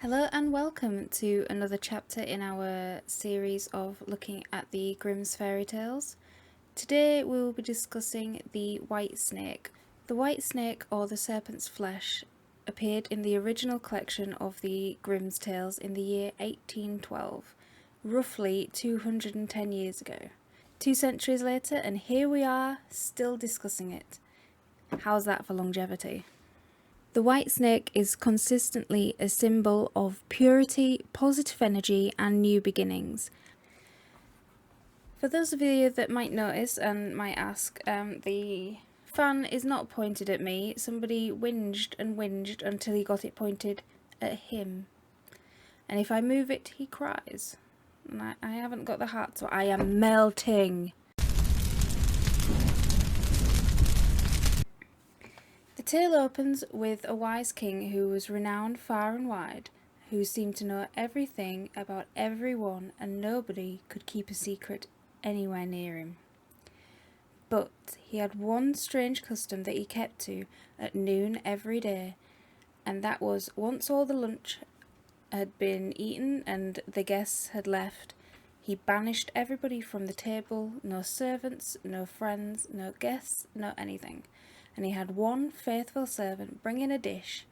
Hello and welcome to another chapter in our series of looking at the Grimm's fairy tales. Today we will be discussing the white snake. The white snake, or the serpent's flesh, appeared in the original collection of the Grimm's tales in the year 1812, roughly 210 years ago. 2 centuries later, and here we are, still discussing it. How's that for longevity? The white snake is consistently a symbol of purity, positive energy, and new beginnings. For those of you that might notice and might ask, the fan is not pointed at me. Somebody whinged and whinged until he got it pointed at him. And if I move it, he cries. And I haven't got the heart, so I am melting. The tale opens with a wise king who was renowned far and wide, who seemed to know everything about everyone, and nobody could keep a secret anywhere near him. But he had one strange custom that he kept to at noon every day, and that was once all the lunch had been eaten and the guests had left, he banished everybody from the table, no servants, no friends, no guests, no anything. And he had one faithful servant bring in a dish,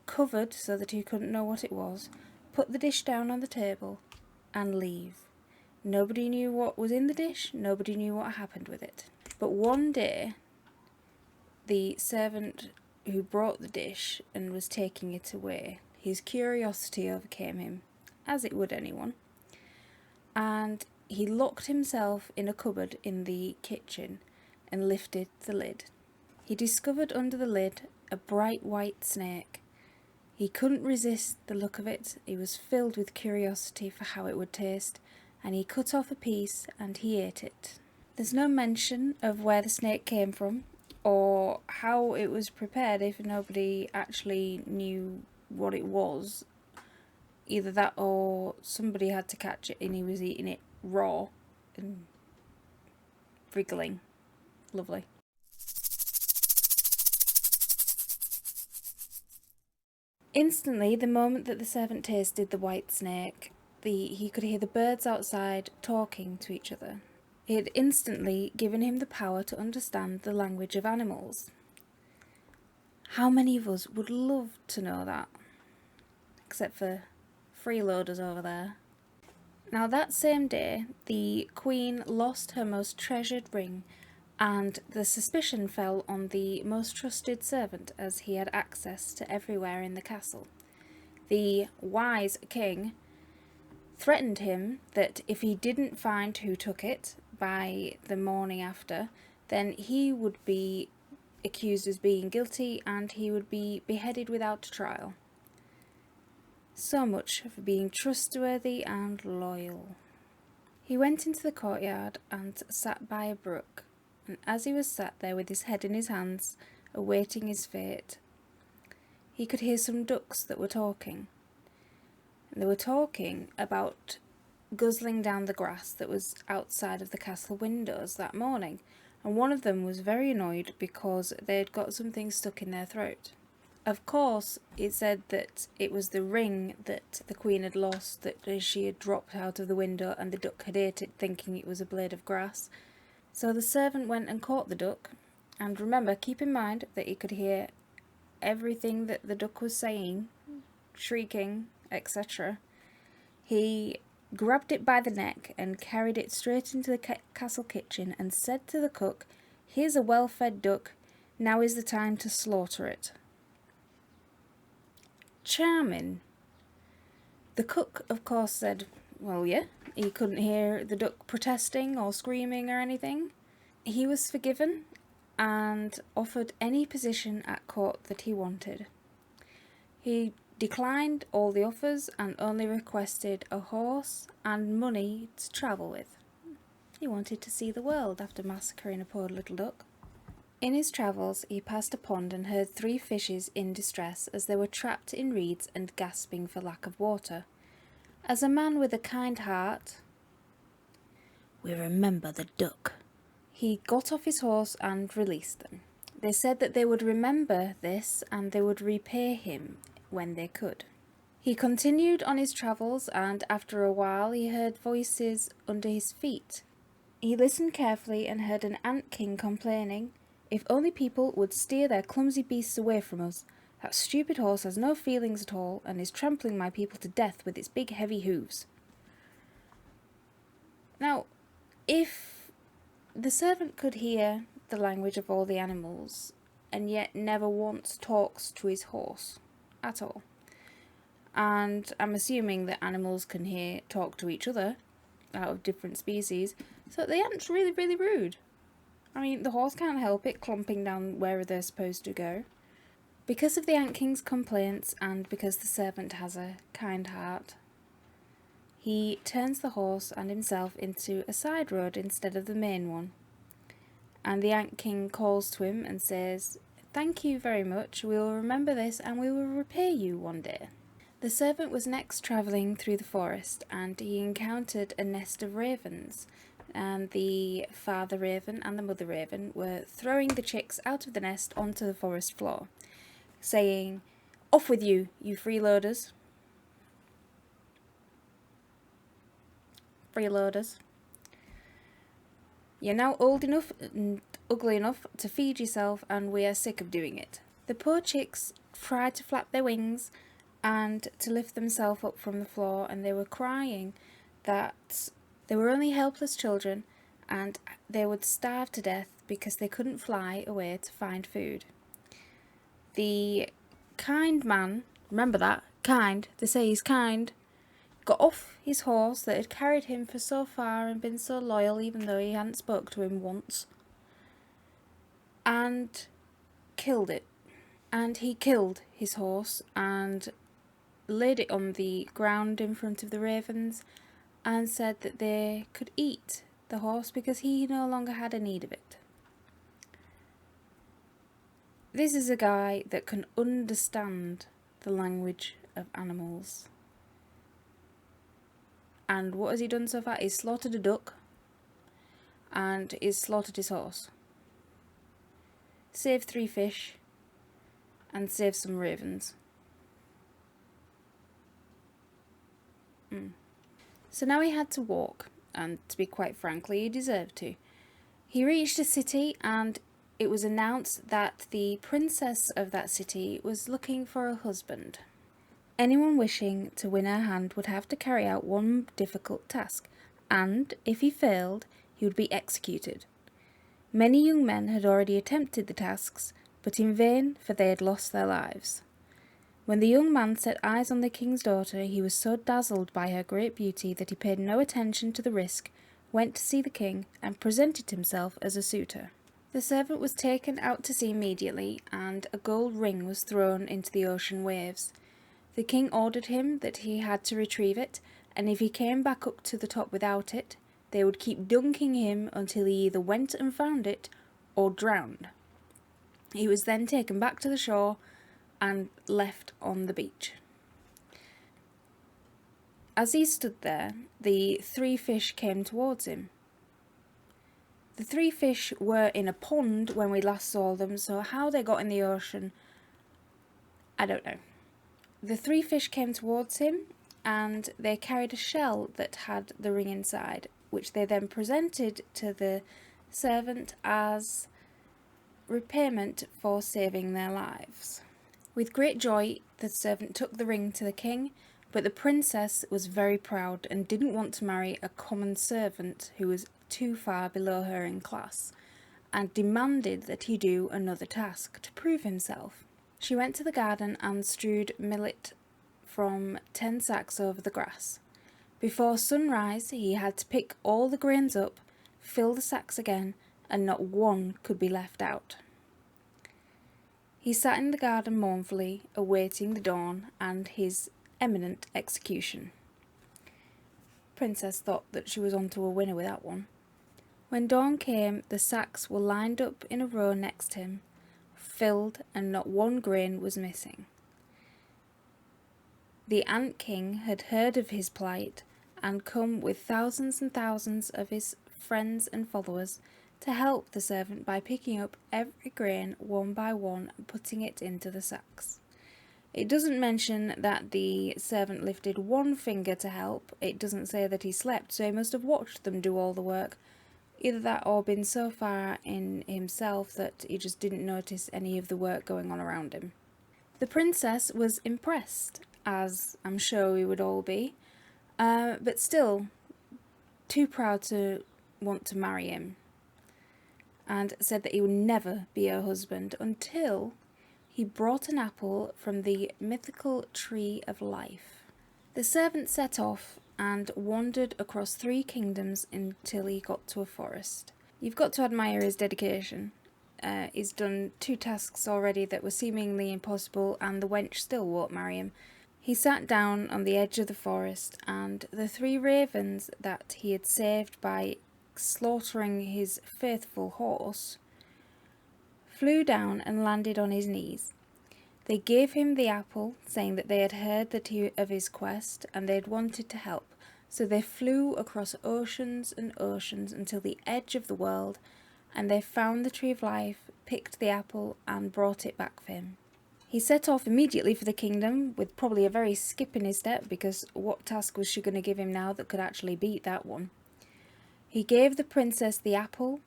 covered so that he couldn't know what it was, put the dish down on the table, and leave. Nobody knew what was in the dish, nobody knew what happened with it. But one day, the servant who brought the dish and was taking it away, his curiosity overcame him, as it would anyone, and he locked himself in a cupboard in the kitchen and lifted the lid. He discovered under the lid a bright white snake. He couldn't resist the look of it. He was filled with curiosity for how it would taste, and he cut off a piece and he ate it. There's no mention of where the snake came from or how it was prepared if nobody actually knew what it was. Either that or somebody had to catch it and he was eating it raw and wriggling. Lovely. Instantly, the moment that the servant tasted the white snake, he could hear the birds outside talking to each other. It had instantly given him the power to understand the language of animals. How many of us would love to know that? Except for freeloaders over there. Now that same day, the Queen lost her most treasured ring, and the suspicion fell on the most trusted servant, as he had access to everywhere in the castle. The wise king threatened him that if he didn't find who took it by the morning after, then he would be accused as being guilty and he would be beheaded without trial. So much for being trustworthy and loyal. He went into the courtyard and sat by a brook, and as he was sat there with his head in his hands, awaiting his fate, he could hear some ducks that were talking. And they were talking about guzzling down the grass that was outside of the castle windows that morning, and one of them was very annoyed because they had got something stuck in their throat. Of course, it said that it was the ring that the Queen had lost, that she had dropped out of the window and the duck had ate it thinking it was a blade of grass. So the servant went and caught the duck, and remember, keep in mind that he could hear everything that the duck was saying, shrieking, etc. He grabbed it by the neck and carried it straight into the castle kitchen and said to the cook, "Here's a well-fed duck, now is the time to slaughter it." Charming. The cook, of course, said, well, yeah, he couldn't hear the duck protesting or screaming or anything. He was forgiven and offered any position at court that he wanted. He declined all the offers and only requested a horse and money to travel with. He wanted to see the world after massacring a poor little duck. In his travels, he passed a pond and heard 3 fishes in distress as they were trapped in reeds and gasping for lack of water. As a man with a kind heart, "We remember the duck," he got off his horse and released them. They said that they would remember this and they would repay him when they could. He continued on his travels, and after a while he heard voices under his feet. He listened carefully and heard an ant king complaining, "If only people would steer their clumsy beasts away from us. That stupid horse has no feelings at all and is trampling my people to death with its big heavy hooves." Now, if the servant could hear the language of all the animals and yet never once talks to his horse at all, and I'm assuming that animals can talk to each other out of different species, so the ant's really, really rude. I mean, the horse can't help it clomping down where they're supposed to go. Because of the Ant King's complaints and because the servant has a kind heart, he turns the horse and himself into a side road instead of the main one. And the Ant King calls to him and says, "Thank you very much, we will remember this and we will repay you one day." The servant was next travelling through the forest and he encountered a nest of ravens, and the father raven and the mother raven were throwing the chicks out of the nest onto the forest floor, saying, "Off with you, you freeloaders. Freeloaders. You're now old enough and ugly enough to feed yourself and we are sick of doing it." The poor chicks tried to flap their wings and to lift themselves up from the floor, and they were crying that they were only helpless children and they would starve to death because they couldn't fly away to find food. The kind man, remember that, kind, they say he's kind, got off his horse that had carried him for so far and been so loyal even though he hadn't spoke to him once, and killed it. And he killed his horse and laid it on the ground in front of the ravens and said that they could eat the horse because he no longer had a need of it. This is a guy that can understand the language of animals. And what has he done so far? He's slaughtered a duck and he's slaughtered his horse. Saved 3 fish and saved some ravens. So now he had to walk, and to be quite frankly, he deserved to. He reached a city and it was announced that the princess of that city was looking for a husband. Anyone wishing to win her hand would have to carry out one difficult task, and if he failed, he would be executed. Many young men had already attempted the tasks, but in vain, for they had lost their lives. When the young man set eyes on the king's daughter, he was so dazzled by her great beauty that he paid no attention to the risk, went to see the king, and presented himself as a suitor. The servant was taken out to sea immediately, and a gold ring was thrown into the ocean waves. The king ordered him that he had to retrieve it, and if he came back up to the top without it, they would keep dunking him until he either went and found it or drowned. He was then taken back to the shore and left on the beach. As he stood there, the 3 fish came towards him. The 3 fish were in a pond when we last saw them, so how they got in the ocean, I don't know. The 3 fish came towards him and they carried a shell that had the ring inside, which they then presented to the servant as repayment for saving their lives. With great joy, the servant took the ring to the king, but the princess was very proud and didn't want to marry a common servant who was too far below her in class, and demanded that he do another task to prove himself. She went to the garden and strewed millet from 10 sacks over the grass. Before sunrise, he had to pick all the grains up, fill the sacks again, and not one could be left out. He sat in the garden mournfully, awaiting the dawn and his imminent execution. Princess thought that she was on to a winner with that one. When dawn came, the sacks were lined up in a row next to him, filled, and not one grain was missing. The Ant King had heard of his plight and come with thousands and thousands of his friends and followers to help the servant by picking up every grain one by one and putting it into the sacks. It doesn't mention that the servant lifted one finger to help. It doesn't say that he slept, so he must have watched them do all the work. Either that or been so far in himself that he just didn't notice any of the work going on around him. The princess was impressed, as I'm sure we would all be, but still too proud to want to marry him, and said that he would never be her husband until he brought an apple from the mythical tree of life. The servant set off and wandered across 3 kingdoms until he got to a forest. You've got to admire his dedication. He's done 2 tasks already that were seemingly impossible, and the wench still won't marry him. He sat down on the edge of the forest, and the 3 ravens that he had saved by slaughtering his faithful horse flew down and landed on his knees. They gave him the apple, saying that they had heard of his quest and they had wanted to help. So they flew across oceans and oceans until the edge of the world, and they found the tree of life, picked the apple, and brought it back for him. He set off immediately for the kingdom, with probably a very skip in his step, because what task was she going to give him now that could actually beat that one? He gave the princess the apple,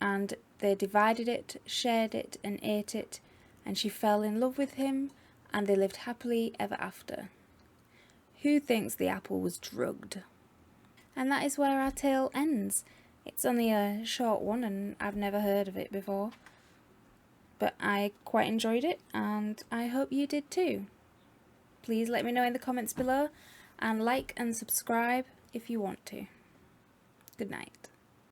and they divided it, shared it, and ate it, and she fell in love with him, and they lived happily ever after. Who thinks the apple was drugged? And that is where our tale ends. It's only a short one, and I've never heard of it before. But I quite enjoyed it, and I hope you did too. Please let me know in the comments below, and like and subscribe if you want to. Good night.